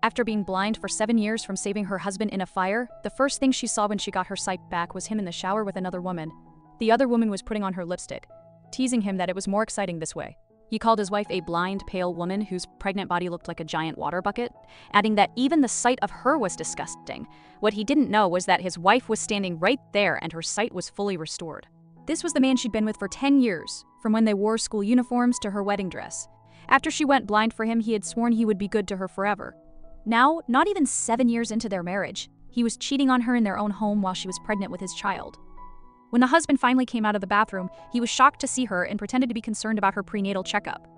After being blind for 7 years from saving her husband in a fire, the first thing she saw when she got her sight back was him in the shower with another woman. The other woman was putting on her lipstick, teasing him that it was more exciting this way. He called his wife a blind, pale woman whose pregnant body looked like a giant water bucket, adding that even the sight of her was disgusting. What he didn't know was that his wife was standing right there and her sight was fully restored. This was the man she'd been with for 10 years, from when they wore school uniforms to her wedding dress. After she went blind for him, he had sworn he would be good to her forever. Now, not even 7 years into their marriage, he was cheating on her in their own home while she was pregnant with his child. When the husband finally came out of the bathroom, he was shocked to see her and pretended to be concerned about her prenatal checkup.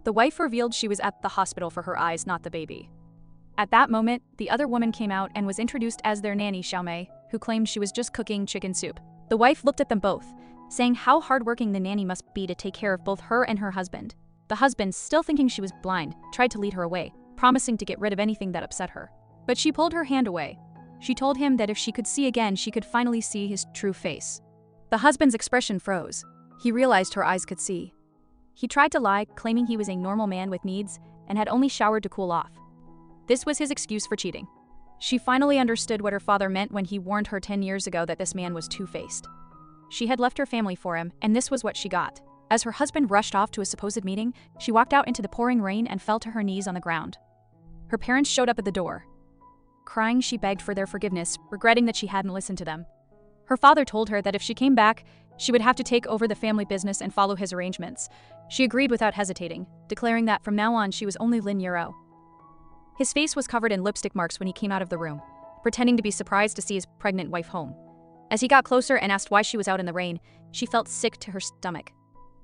The wife revealed she was at the hospital for her eyes, not the baby. At that moment, the other woman came out and was introduced as their nanny, Xiaomei, who claimed she was just cooking chicken soup. The wife looked at them both, saying how hardworking the nanny must be to take care of both her and her husband. The husband, still thinking she was blind, tried to lead her away, promising to get rid of anything that upset her. But she pulled her hand away. She told him that if she could see again, she could finally see his true face. The husband's expression froze. He realized her eyes could see. He tried to lie, claiming he was a normal man with needs and had only showered to cool off. This was his excuse for cheating. She finally understood what her father meant when he warned her 10 years ago that this man was two-faced. She had left her family for him, and this was what she got. As her husband rushed off to a supposed meeting, she walked out into the pouring rain and fell to her knees on the ground. Her parents showed up at the door. Crying, she begged for their forgiveness, regretting that she hadn't listened to them. Her father told her that if she came back, she would have to take over the family business and follow his arrangements. She agreed without hesitating, declaring that from now on she was only Lin Yuro. His face was covered in lipstick marks when he came out of the room, pretending to be surprised to see his pregnant wife home. As he got closer and asked why she was out in the rain, she felt sick to her stomach.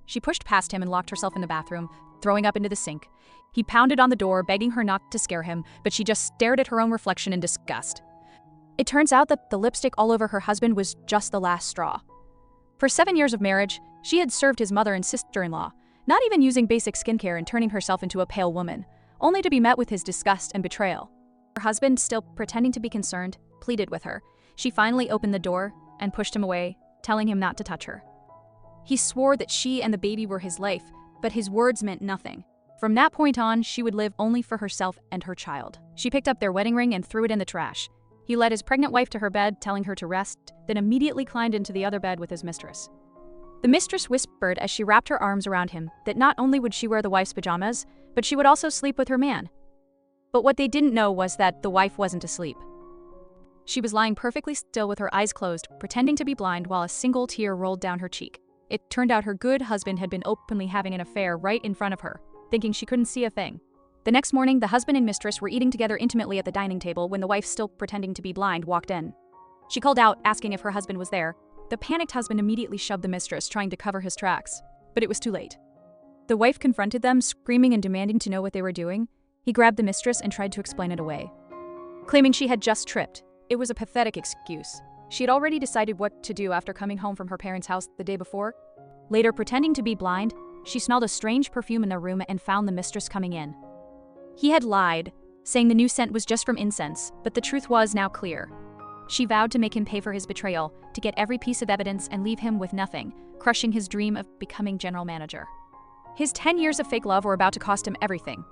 She pushed past him and locked herself in the bathroom, throwing up into the sink. He pounded on the door, begging her not to scare him, but she just stared at her own reflection in disgust. It turns out that the lipstick all over her husband was just the last straw. For 7 years of marriage, she had served his mother and sister-in-law, not even using basic skincare and turning herself into a pale woman, only to be met with his disgust and betrayal. Her husband, still pretending to be concerned, pleaded with her. She finally opened the door and pushed him away, telling him not to touch her. He swore that she and the baby were his life, but his words meant nothing. From that point on, she would live only for herself and her child. She picked up their wedding ring and threw it in the trash. He led his pregnant wife to her bed, telling her to rest, then immediately climbed into the other bed with his mistress. The mistress whispered as she wrapped her arms around him that not only would she wear the wife's pajamas, but she would also sleep with her man. But what they didn't know was that the wife wasn't asleep. She was lying perfectly still with her eyes closed, pretending to be blind while a single tear rolled down her cheek. It turned out her good husband had been openly having an affair right in front of her, thinking she couldn't see a thing. The next morning, the husband and mistress were eating together intimately at the dining table when the wife, still pretending to be blind, walked in. She called out, asking if her husband was there. The panicked husband immediately shoved the mistress, trying to cover his tracks. But it was too late. The wife confronted them, screaming and demanding to know what they were doing. He grabbed the mistress and tried to explain it away, claiming she had just tripped. It was a pathetic excuse. She had already decided what to do after coming home from her parents' house the day before. Later, pretending to be blind, she smelled a strange perfume in their room and found the mistress coming in. He had lied, saying the new scent was just from incense, but the truth was now clear. She vowed to make him pay for his betrayal, to get every piece of evidence and leave him with nothing, crushing his dream of becoming general manager. His 10 years of fake love were about to cost him everything.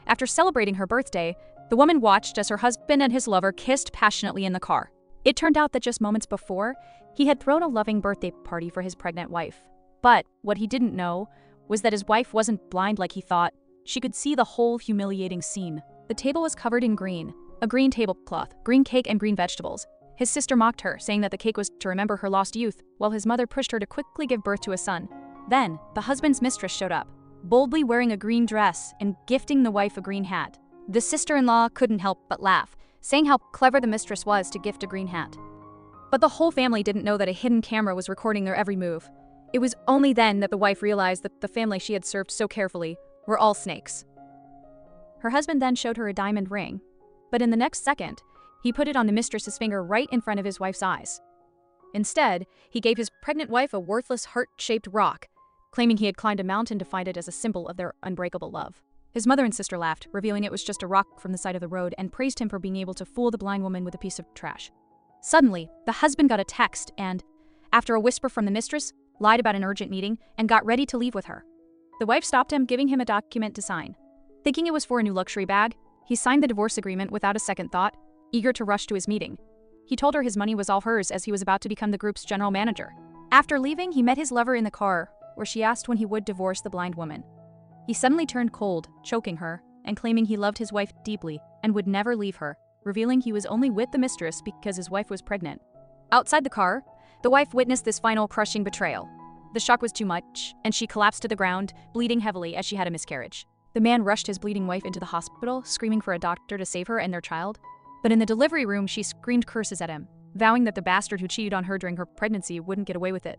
After celebrating her birthday, the woman watched as her husband and his lover kissed passionately in the car. It turned out that just moments before, he had thrown a loving birthday party for his pregnant wife. But what he didn't know was that his wife wasn't blind like he thought. She could see the whole humiliating scene. The table was covered in green, a green tablecloth, green cake, and green vegetables. His sister mocked her, saying that the cake was to remember her lost youth, while his mother pushed her to quickly give birth to a son. Then, the husband's mistress showed up, boldly wearing a green dress and gifting the wife a green hat. The sister-in-law couldn't help but laugh, saying how clever the mistress was to gift a green hat. But the whole family didn't know that a hidden camera was recording their every move. It was only then that the wife realized that the family she had served so carefully were all snakes. Her husband then showed her a diamond ring, but in the next second, he put it on the mistress's finger right in front of his wife's eyes. Instead, he gave his pregnant wife a worthless heart-shaped rock, claiming he had climbed a mountain to find it as a symbol of their unbreakable love. His mother and sister laughed, revealing it was just a rock from the side of the road, and praised him for being able to fool the blind woman with a piece of trash. Suddenly, the husband got a text and, after a whisper from the mistress, lied about an urgent meeting and got ready to leave with her. The wife stopped him, giving him a document to sign. Thinking it was for a new luxury bag, He signed the divorce agreement without a second thought, eager to rush to his meeting. He told her his money was all hers as he was about to become the group's general manager. After leaving, he met his lover in the car, where she asked when he would divorce the blind woman. He suddenly turned cold, choking her, and claiming he loved his wife deeply and would never leave her, revealing he was only with the mistress because his wife was pregnant. Outside the car, the wife witnessed this final crushing betrayal. The shock was too much, and she collapsed to the ground, bleeding heavily as she had a miscarriage. The man rushed his bleeding wife into the hospital, screaming for a doctor to save her and their child. But in the delivery room, she screamed curses at him, vowing that the bastard who cheated on her during her pregnancy wouldn't get away with it.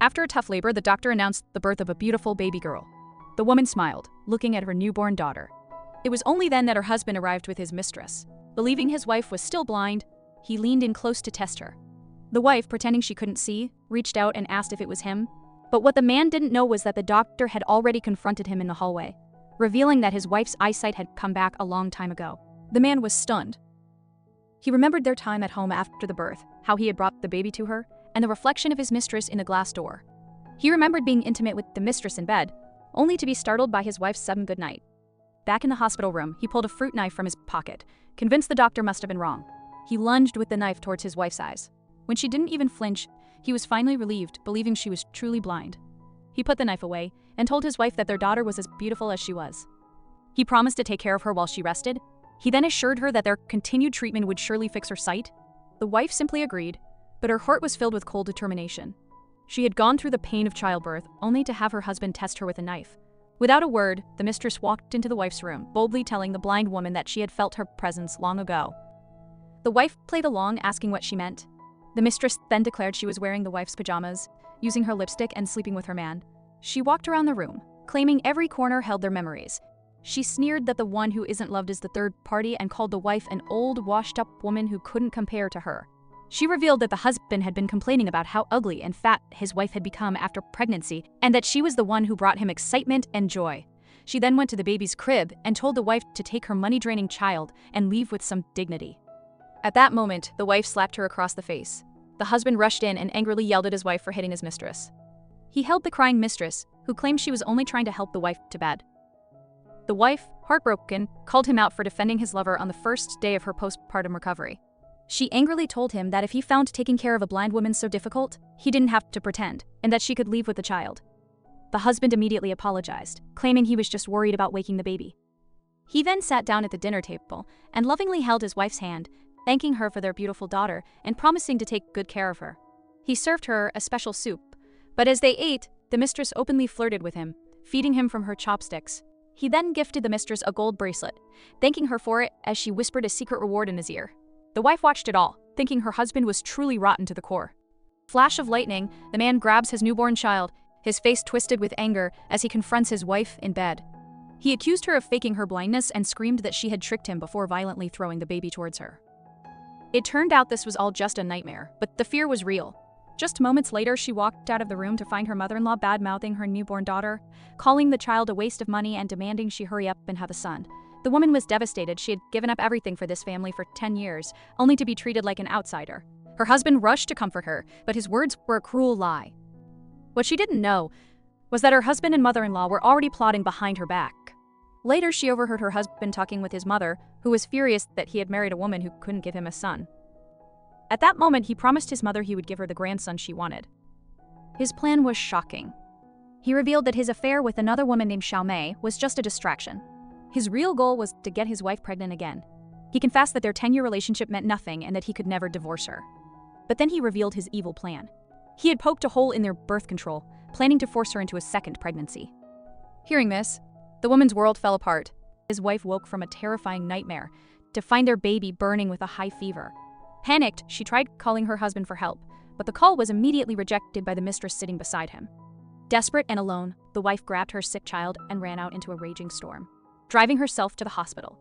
After a tough labor, the doctor announced the birth of a beautiful baby girl. The woman smiled, looking at her newborn daughter. It was only then that her husband arrived with his mistress. Believing his wife was still blind, he leaned in close to test her. The wife, pretending she couldn't see, reached out and asked if it was him. But what the man didn't know was that the doctor had already confronted him in the hallway, revealing that his wife's eyesight had come back a long time ago. The man was stunned. He remembered their time at home after the birth, how he had brought the baby to her, and the reflection of his mistress in the glass door. He remembered being intimate with the mistress in bed, only to be startled by his wife's sudden goodnight. Back in the hospital room, he pulled a fruit knife from his pocket, convinced the doctor must have been wrong. He lunged with the knife towards his wife's eyes. When she didn't even flinch, he was finally relieved, believing she was truly blind. He put the knife away and told his wife that their daughter was as beautiful as she was. He promised to take care of her while she rested. He then assured her that their continued treatment would surely fix her sight. The wife simply agreed, but her heart was filled with cold determination. She had gone through the pain of childbirth, only to have her husband test her with a knife. Without a word, the mistress walked into the wife's room, boldly telling the blind woman that she had felt her presence long ago. The wife played along, asking what she meant. The mistress then declared she was wearing the wife's pajamas, using her lipstick and sleeping with her man. She walked around the room, claiming every corner held their memories. She sneered that the one who isn't loved is the third party and called the wife an old, washed-up woman who couldn't compare to her. She revealed that the husband had been complaining about how ugly and fat his wife had become after pregnancy, and that she was the one who brought him excitement and joy. She then went to the baby's crib and told the wife to take her money-draining child and leave with some dignity. At that moment, the wife slapped her across the face. The husband rushed in and angrily yelled at his wife for hitting his mistress. He held the crying mistress, who claimed she was only trying to help the wife to bed. The wife, heartbroken, called him out for defending his lover on the first day of her postpartum recovery. She angrily told him that if he found taking care of a blind woman so difficult, he didn't have to pretend, and that she could leave with the child. The husband immediately apologized, claiming he was just worried about waking the baby. He then sat down at the dinner table and lovingly held his wife's hand, thanking her for their beautiful daughter and promising to take good care of her. He served her a special soup, but as they ate, the mistress openly flirted with him, feeding him from her chopsticks. He then gifted the mistress a gold bracelet, thanking her for it as she whispered a secret reward in his ear. The wife watched it all, thinking her husband was truly rotten to the core. Flash of lightning, the man grabs his newborn child, his face twisted with anger as he confronts his wife in bed. He accused her of faking her blindness and screamed that she had tricked him before violently throwing the baby towards her. It turned out this was all just a nightmare, but the fear was real. Just moments later, she walked out of the room to find her mother-in-law bad-mouthing her newborn daughter, calling the child a waste of money and demanding she hurry up and have a son. The woman was devastated. She had given up everything for this family for 10 years, only to be treated like an outsider. Her husband rushed to comfort her, but his words were a cruel lie. What she didn't know was that her husband and mother-in-law were already plotting behind her back. Later, she overheard her husband talking with his mother, who was furious that he had married a woman who couldn't give him a son. At that moment, he promised his mother he would give her the grandson she wanted. His plan was shocking. He revealed that his affair with another woman named Xiao Mei was just a distraction. His real goal was to get his wife pregnant again. He confessed that their 10-year relationship meant nothing and that he could never divorce her. But then he revealed his evil plan. He had poked a hole in their birth control, planning to force her into a second pregnancy. Hearing this, the woman's world fell apart. His wife woke from a terrifying nightmare to find their baby burning with a high fever. Panicked, she tried calling her husband for help, but the call was immediately rejected by the mistress sitting beside him. Desperate and alone, the wife grabbed her sick child and ran out into a raging storm, driving herself to the hospital.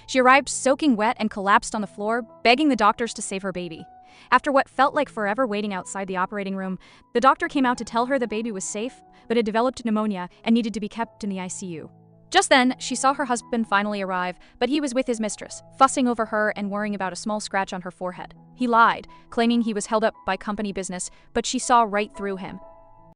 She arrived soaking wet and collapsed on the floor, begging the doctors to save her baby. After what felt like forever waiting outside the operating room, the doctor came out to tell her the baby was safe, but had developed pneumonia and needed to be kept in the ICU. Just then, she saw her husband finally arrive, but he was with his mistress, fussing over her and worrying about a small scratch on her forehead. He lied, claiming he was held up by company business, but she saw right through him.